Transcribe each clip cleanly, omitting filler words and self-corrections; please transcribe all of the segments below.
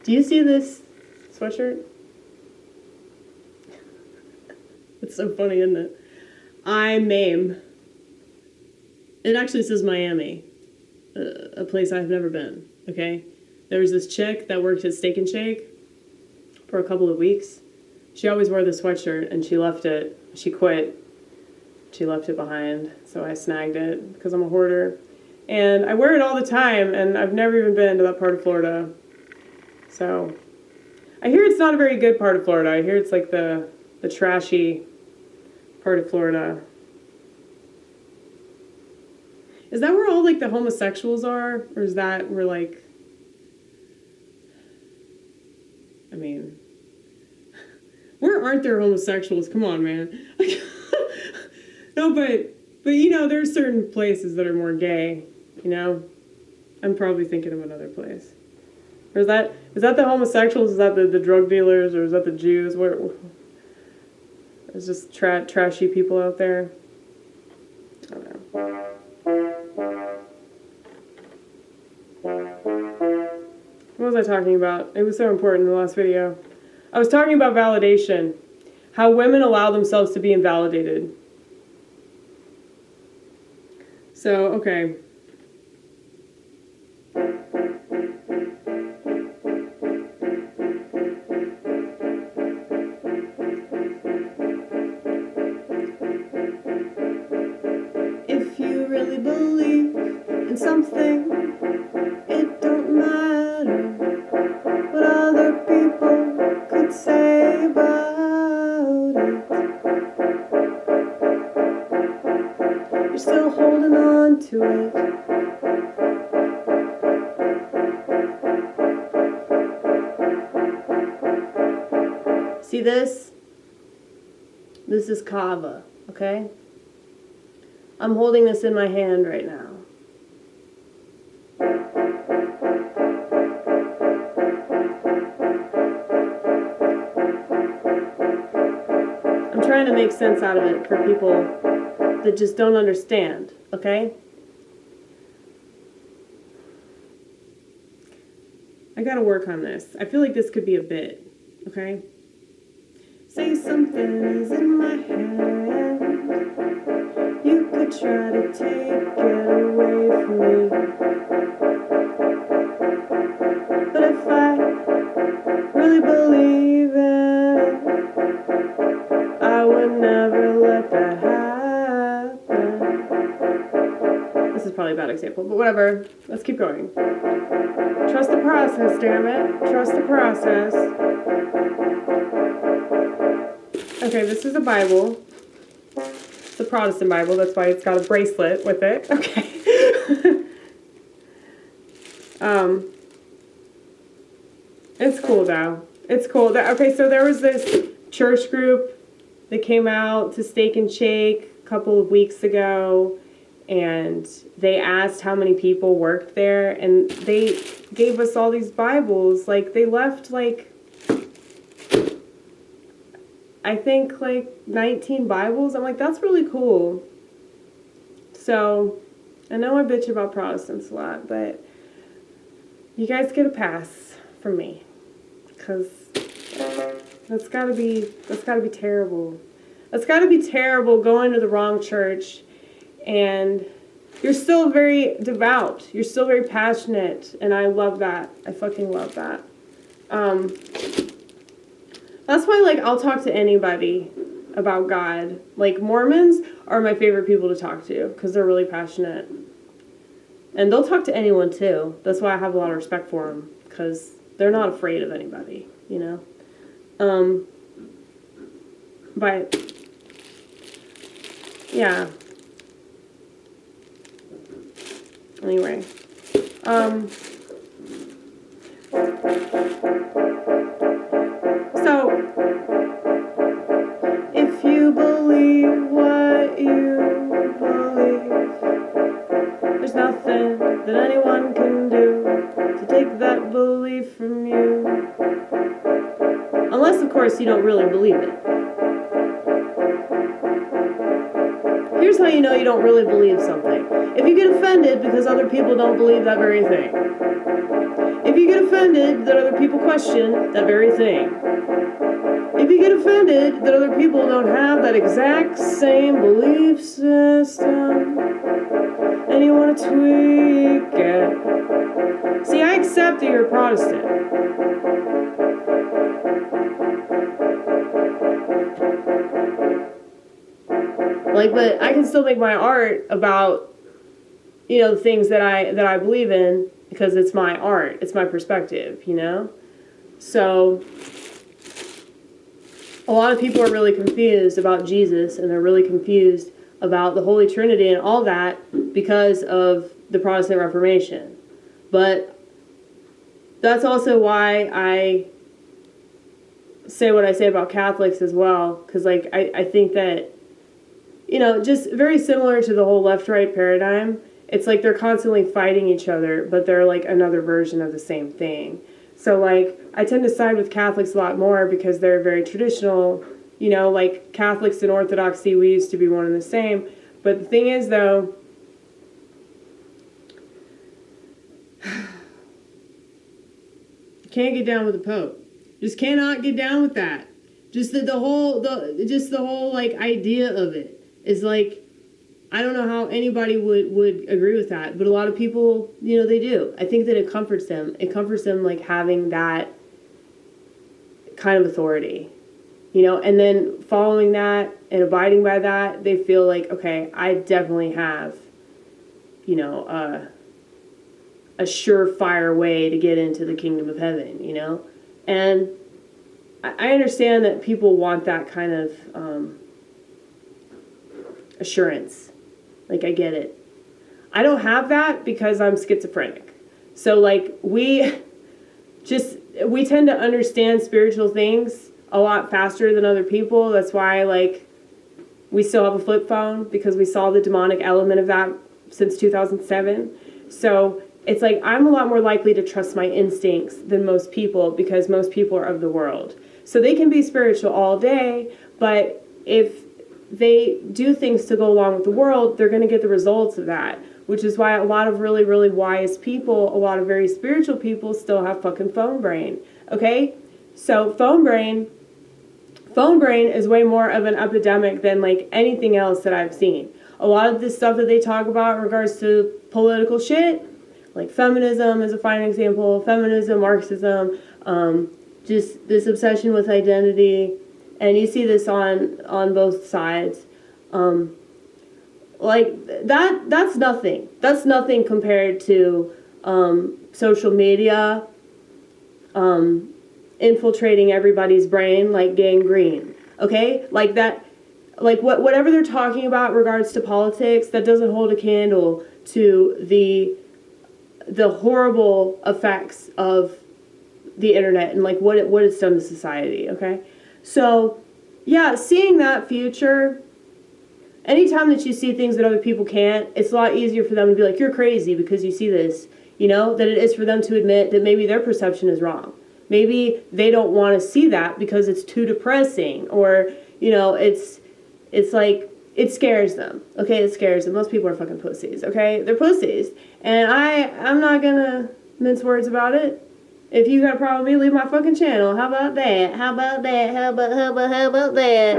Do you see this sweatshirt? It's so funny, isn't it? I'm maim. It actually says Miami, a place I've never been, okay? There was this chick that worked at Steak and Shake for a couple of weeks. She always wore the sweatshirt, and she left it. She quit. She left it behind, so I snagged it because I'm a hoarder. And I wear it all the time, and I've never even been to that part of Florida. So I hear it's not a very good part of Florida. I hear it's like the trashy part of Florida. Is that where all like the homosexuals are? Or is that where like, I mean, where aren't there homosexuals? Come on, man. No, but you know, there's certain places that are more gay, you know? I'm probably thinking of another place. Or is that the homosexuals? Is that the drug dealers? Or is that the Jews? Where there's just trashy people out there? I don't know. What was I talking about? It was so important in the last video. I was talking about validation. How women allow themselves to be invalidated. So, okay. If you really believe in something, it don't matter what other people could say about it. You're still holding on to it. See this? This is kava, okay? I'm holding this in my hand right now. I'm trying to make sense out of it for people that just don't understand, okay? I gotta work on this. I feel like this could be a bit, okay? Say something is in my hand. You could try to take it away from me. But if I really believe it, I would never let that happen. This is probably a bad example, but whatever. Let's keep going. Trust the process, damn it. Trust the process. Okay, this is a Bible. It's a Protestant Bible, that's why it's got a bracelet with it. Okay. It's cool though. It's cool. Okay, so there was this church group that came out to Steak and Shake a couple of weeks ago, and they asked how many people worked there, and they gave us all these Bibles. Like, they left, like, I think, like, 19 Bibles. I'm like, that's really cool. So, I know I bitch about Protestants a lot, but you guys get a pass from me. Because that's gotta be terrible. That's gotta be terrible going to the wrong church, and you're still very devout. You're still very passionate, and I love that. I fucking love that. That's why, like, I'll talk to anybody about God. Like, Mormons are my favorite people to talk to because they're really passionate. And they'll talk to anyone, too. That's why I have a lot of respect for them, because they're not afraid of anybody, you know? But, yeah. Anyway. So, if you believe what you believe, there's nothing that anyone can do to take that belief from you. Unless, of course, you don't really believe it. Here's how you know you don't really believe something. If you get offended because other people don't believe that very thing. If you get offended that other people question that very thing. If you get offended that other people don't have that exact same belief system, and you want to tweak it. See, I accept that you're a Protestant. Like, but I can still make my art about, things that I believe in, because it's my art, it's my perspective, So a lot of people are really confused about Jesus, and they're really confused about the Holy Trinity and all that because of the Protestant Reformation. But that's also why I say what I say about Catholics as well, because I think that, just very similar to the whole left-right paradigm, it's like they're constantly fighting each other, but they're like another version of the same thing. So I tend to side with Catholics a lot more because they're very traditional, like Catholics and Orthodoxy, we used to be one and the same. But the thing is, though, you can't get down with the Pope. Just cannot get down with that. Just the whole idea of it is I don't know how anybody would agree with that, but a lot of people, they do. I think that it comforts them. It comforts them having that kind of authority, and then following that and abiding by that, they feel okay, I definitely have, a surefire way to get into the kingdom of heaven, and I understand that people want that kind of assurance. I get it. I don't have that because I'm schizophrenic. So we tend to understand spiritual things a lot faster than other people. That's why we still have a flip phone, because we saw the demonic element of that since 2007. So it's I'm a lot more likely to trust my instincts than most people, because most people are of the world. So they can be spiritual all day, but if they do things to go along with the world, they're going to get the results of that, which is why a lot of really, really wise people, a lot of very spiritual people still have fucking phone brain, okay? So phone brain is way more of an epidemic than anything else that I've seen. A lot of this stuff that they talk about in regards to political shit, feminism is a fine example, feminism, Marxism, just this obsession with identity. And you see this on both sides. That's nothing. That's nothing compared to social media infiltrating everybody's brain like gangrene. Okay? Whatever they're talking about in regards to politics, that doesn't hold a candle to the horrible effects of the internet and what it's done to society, okay? So, yeah, seeing that future, anytime that you see things that other people can't, it's a lot easier for them to be you're crazy because you see this, than it is for them to admit that maybe their perception is wrong. Maybe they don't want to see that because it's too depressing, or, it scares them, okay? It scares them. Most people are fucking pussies, okay? They're pussies. And I'm not gonna mince words about it. If you got a problem with me, leave my fucking channel. How about that? How about that? How about that?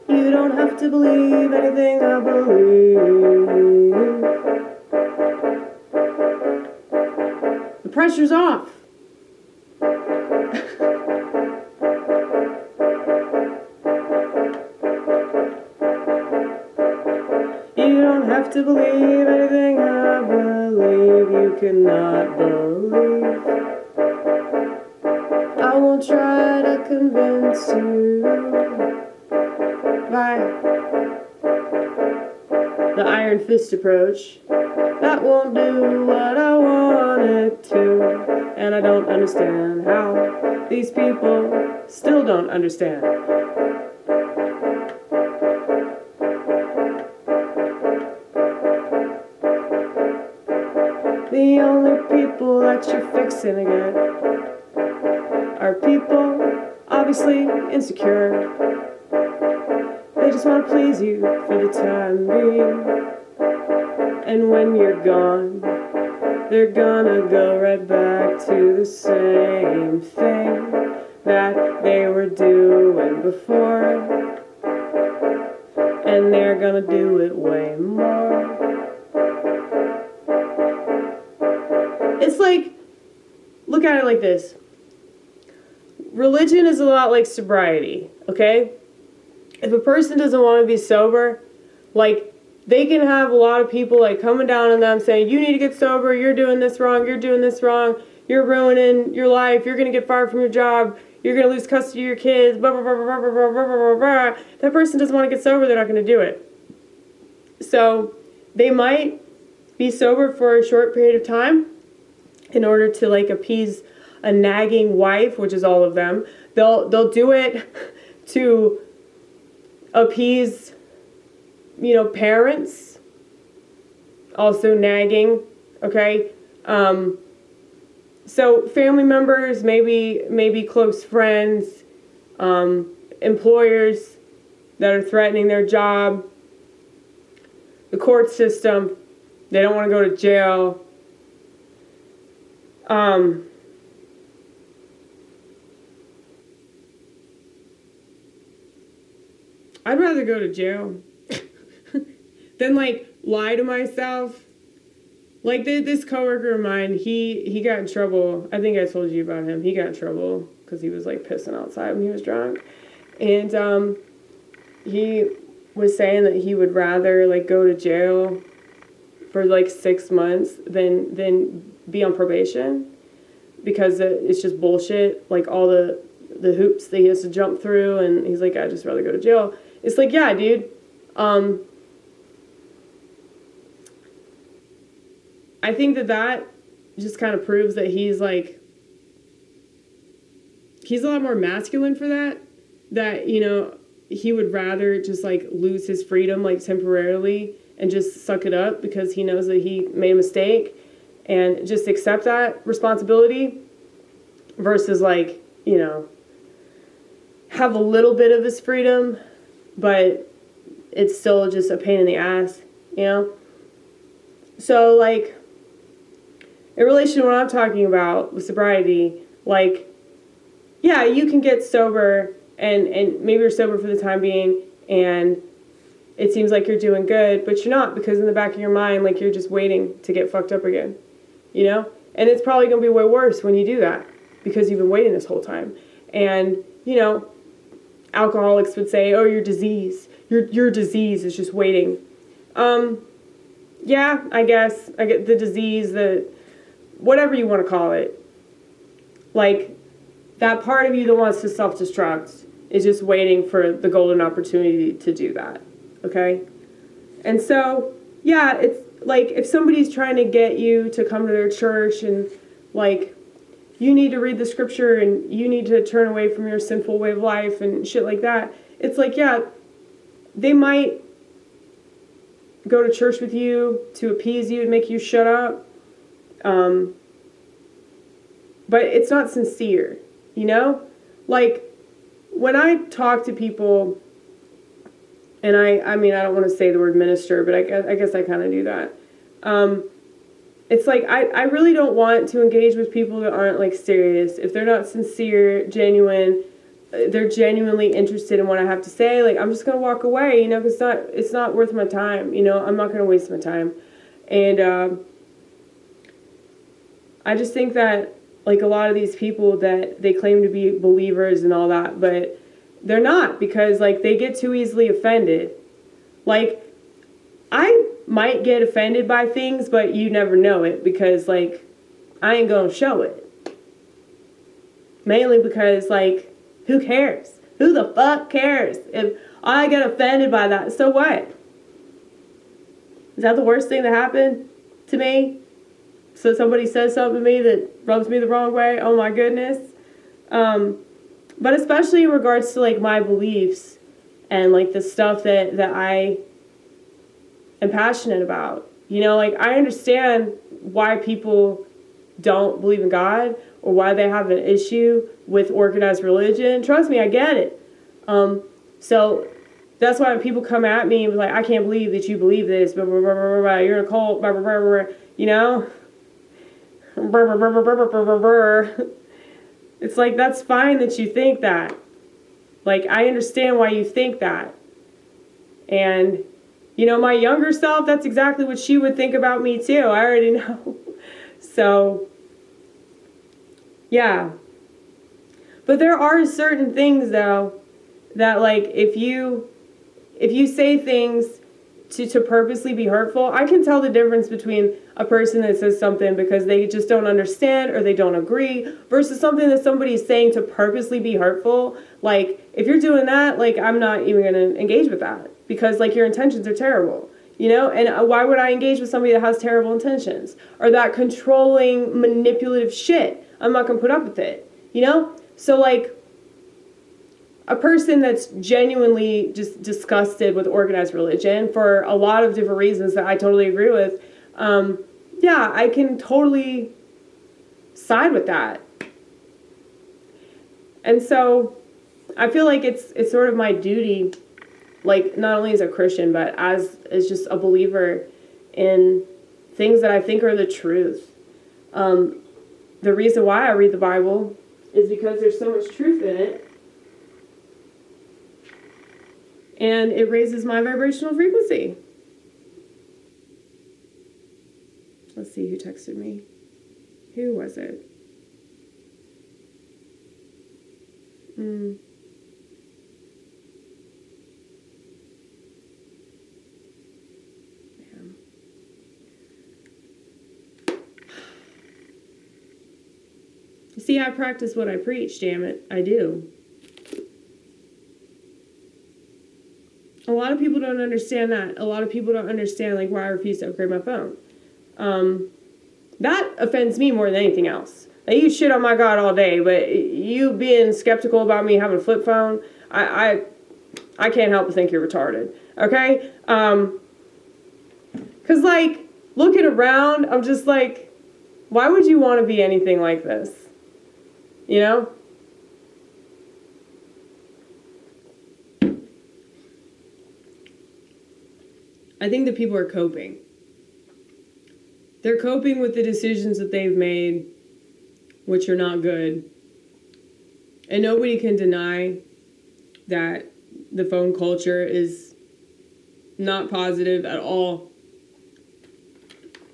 You don't have to believe anything I believe. The pressure's off. You don't have to believe anything I believe. You cannot believe. I won't try to convince you by the iron fist approach. That won't do what I want it to. And I don't understand how these people still don't understand. The only people that you're fixing to get are people I've obviously insecure. They just want to please you for the time being. And when you're gone, they're gonna go right back to the same thing that they were doing before. And they're gonna do it way more. It's like, look at it like this. Religion is a lot like sobriety, okay? If a person doesn't want to be sober, like, they can have a lot of people, like, coming down on them saying, you need to get sober, you're doing this wrong, you're ruining your life, you're going to get fired from your job, you're going to lose custody of your kids, blah, blah, blah, blah, blah, blah, blah, blah, blah. That person doesn't want to get sober, they're not going to do it. So, they might be sober for a short period of time in order to, like, appease a nagging wife, which is all of them. They'll do it to appease, parents, also nagging, okay? So family members, maybe close friends, employers that are threatening their job, the court system, they don't want to go to jail. I'd rather go to jail than, like, lie to myself. Like, this coworker of mine, he got in trouble. I think I told you about him. He got in trouble because he was, like, pissing outside when he was drunk. And he was saying that he would rather, like, go to jail for, like, 6 months than be on probation, because it's just bullshit, like, all the hoops that he has to jump through. And he's like, I'd just rather go to jail. It's like, yeah, dude. I think that just kind of proves that he's a lot more masculine for that, he would rather just, like, lose his freedom, like, temporarily and just suck it up because he knows that he made a mistake and just accept that responsibility versus, like, have a little bit of his freedom, but it's still just a pain in the ass, So, like, in relation to what I'm talking about with sobriety, like, yeah, you can get sober and maybe you're sober for the time being and it seems like you're doing good, but you're not, because in the back of your mind, like, you're just waiting to get fucked up again, And it's probably going to be way worse when you do that because you've been waiting this whole time. And, alcoholics would say, oh, your disease is just waiting. Yeah, I guess I get the disease, whatever you want to call it. Like, that part of you that wants to self-destruct is just waiting for the golden opportunity to do that. Okay? And so, yeah, it's like if somebody's trying to get you to come to their church and, like, you need to read the scripture and you need to turn away from your sinful way of life and shit like that. It's like, yeah, they might go to church with you to appease you and make you shut up. But it's not sincere, Like, when I talk to people, and I mean, I don't want to say the word minister, but I guess I kind of do that. It's like, I really don't want to engage with people that aren't, like, serious. If they're not sincere, genuine, they're genuinely interested in what I have to say, like, I'm just going to walk away, because it's not worth my time, I'm not going to waste my time. And I just think that, like, a lot of these people that they claim to be believers and all that, but they're not, because, like, they get too easily offended. Like, I might get offended by things, but you never know it because, like, I ain't gonna show it. Mainly because, like, who cares? Who the fuck cares? If I get offended by that, so what? Is that the worst thing that happened to me? So somebody says something to me that rubs me the wrong way? Oh my goodness. But especially in regards to, like, my beliefs and, like, the stuff that I am passionate about. Like, I understand why people don't believe in God, or why they have an issue with organized religion. Trust me, I get it. So that's why when people come at me and be like, I can't believe that you believe this, blah, blah, blah, blah, blah, you're in a cult, blah, blah, blah, blah, you know? Blah, blah, blah, blah, blah, blah, blah, blah. It's like, that's fine that you think that. Like, I understand why you think that. And, you know, my younger self, that's exactly what she would think about me too. I already know. So, yeah. But there are certain things, though, that, like, if you say things to purposely be hurtful, I can tell the difference between a person that says something because they just don't understand or they don't agree versus something that somebody is saying to purposely be hurtful. Like, if you're doing that, like, I'm not even going to engage with that because, like, your intentions are terrible, you know? And why would I engage with somebody that has terrible intentions or that controlling, manipulative shit? I'm not going to put up with it, you know? So, like, a person that's genuinely just disgusted with organized religion for a lot of different reasons that I totally agree with, yeah, I can totally side with that. And so I feel like it's sort of my duty, like not only as a Christian, but as just a believer in things that I think are the truth. The reason why I read the Bible is because there's so much truth in it. And it raises my vibrational frequency. Let's see who texted me. Who was it? Damn. See, I practice what I preach, damn it. I do. A lot of people don't understand that. A lot of people don't understand, like, why I refuse to upgrade my phone. That offends me more than anything else. Now, you shit on my God all day, but you being skeptical about me having a flip phone, I can't help but think you're retarded. Okay? Because, like, looking around, I'm just like, why would you want to be anything like this? You know? I think that people are coping. They're coping with the decisions that they've made, which are not good. And nobody can deny that the phone culture is not positive at all.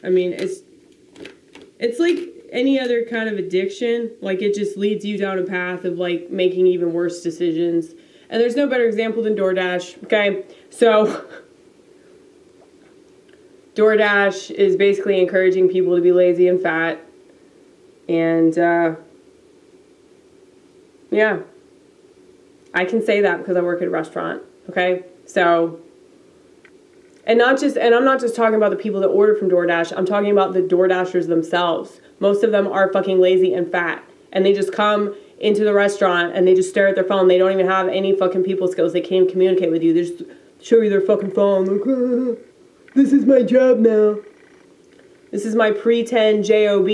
I mean, it's like any other kind of addiction. Like, it just leads you down a path of, like, making even worse decisions. And there's no better example than DoorDash, okay? So DoorDash is basically encouraging people to be lazy and fat. And, yeah. I can say that because I work at a restaurant, okay? So, and I'm not just talking about the people that order from DoorDash. I'm talking about the DoorDashers themselves. Most of them are fucking lazy and fat. And they just come into the restaurant and they just stare at their phone. They don't even have any fucking people skills. They can't communicate with you. They just show you their fucking phone. Like, this is my job now. This is my pretend job.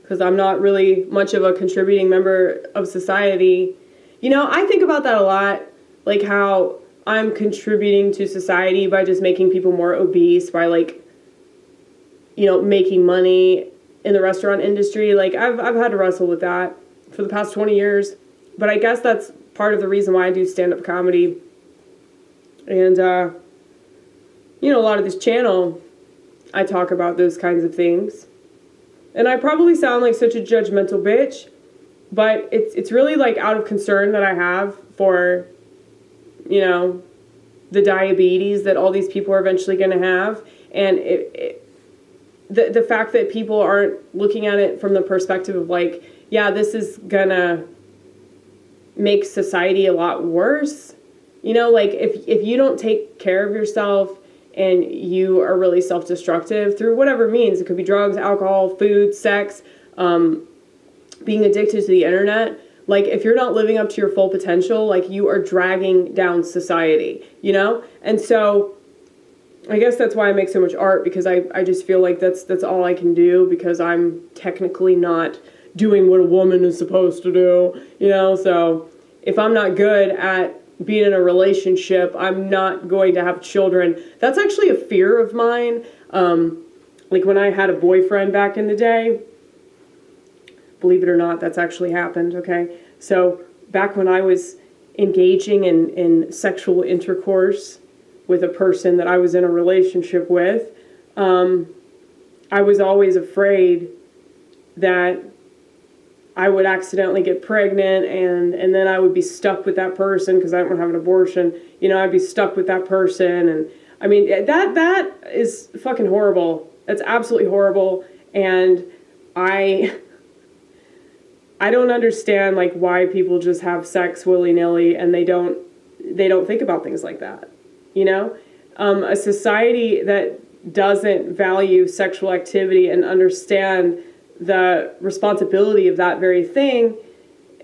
Because I'm not really much of a contributing member of society. You know, I think about that a lot. Like, how I'm contributing to society by just making people more obese, by, like, you know, making money in the restaurant industry. Like, I've had to wrestle with that for the past 20 years. But I guess that's part of the reason why I do stand-up comedy. And, you know, a lot of this channel, I talk about those kinds of things. And I probably sound like such a judgmental bitch, but it's really, like, out of concern that I have for, you know, the diabetes that all these people are eventually going to have. And the fact that people aren't looking at it from the perspective of, like, yeah, this is going to make society a lot worse. You know, like, if you don't take care of yourself and you are really self-destructive through whatever means, it could be drugs, alcohol, food, sex, being addicted to the internet. Like, if you're not living up to your full potential, like, you are dragging down society, you know? And so I guess that's why I make so much art, because I just feel like that's all I can do, because I'm technically not doing what a woman is supposed to do, you know? So if I'm not good at being in a relationship, I'm not going to have children. That's actually a fear of mine. Like when I had a boyfriend back in the day, believe it or not, that's actually happened, okay? So back when I was engaging in sexual intercourse with a person that I was in a relationship with, I was always afraid that I would accidentally get pregnant, and then I would be stuck with that person because I don't want to have an abortion. You know, I'd be stuck with that person, and I mean that is fucking horrible. That's absolutely horrible, and I don't understand like why people just have sex willy-nilly and they don't think about things like that. You know, a society that doesn't value sexual activity and understand the responsibility of that very thing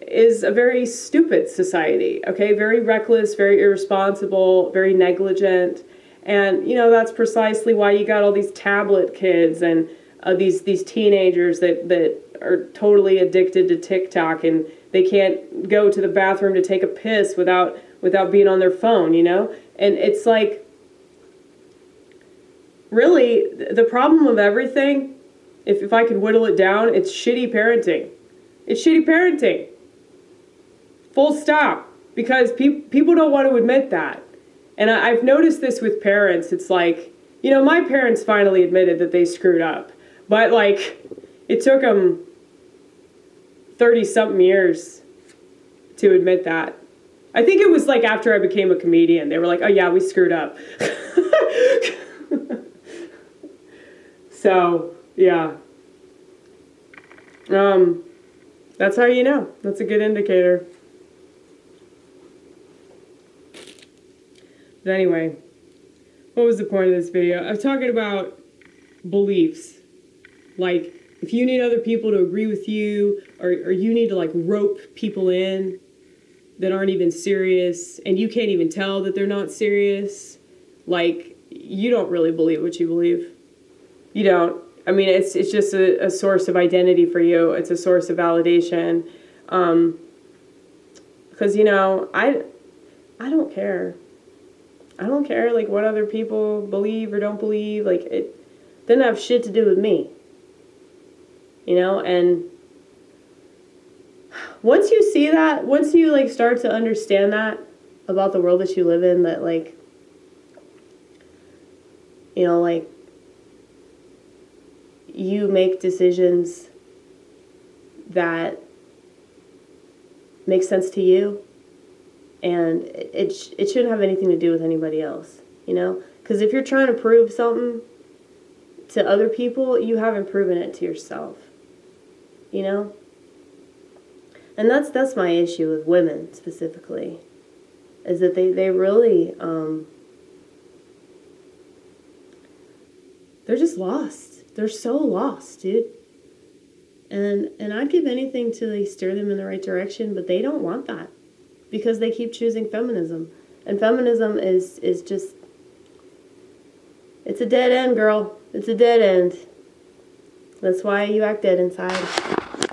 is a very stupid society, okay? Very reckless, very irresponsible, very negligent. And, you know, that's precisely why you got all these tablet kids and these teenagers that are totally addicted to TikTok, and they can't go to the bathroom to take a piss without being on their phone, you know? And it's like, really, the problem of everything, if I could whittle it down, it's shitty parenting. It's shitty parenting. Full stop. Because people don't want to admit that. And I've noticed this with parents. It's like, you know, my parents finally admitted that they screwed up. But, like, it took them 30-something years to admit that. I think it was, like, after I became a comedian. They were like, oh, yeah, we screwed up. So, yeah. That's how you know. That's a good indicator. But anyway, what was the point of this video? I'm talking about beliefs. Like, if you need other people to agree with you, or you need to, like, rope people in that aren't even serious, and you can't even tell that they're not serious, like, you don't really believe what you believe. You don't. I mean, it's just a source of identity for you. It's a source of validation. Because, you know, I don't care. I don't care, like, what other people believe or don't believe. Like, it doesn't have shit to do with me. You know, and once you see that, once you, like, start to understand that about the world that you live in, that, like, you know, like, you make decisions that make sense to you, and it shouldn't have anything to do with anybody else, you know? Because if you're trying to prove something to other people, you haven't proven it to yourself, you know? And that's my issue with women specifically, is that they really, they're just lost. They're so lost, dude. And I'd give anything to, like, steer them in the right direction, but they don't want that because they keep choosing feminism. And feminism is just, it's a dead end, girl. It's a dead end. That's why you act dead inside.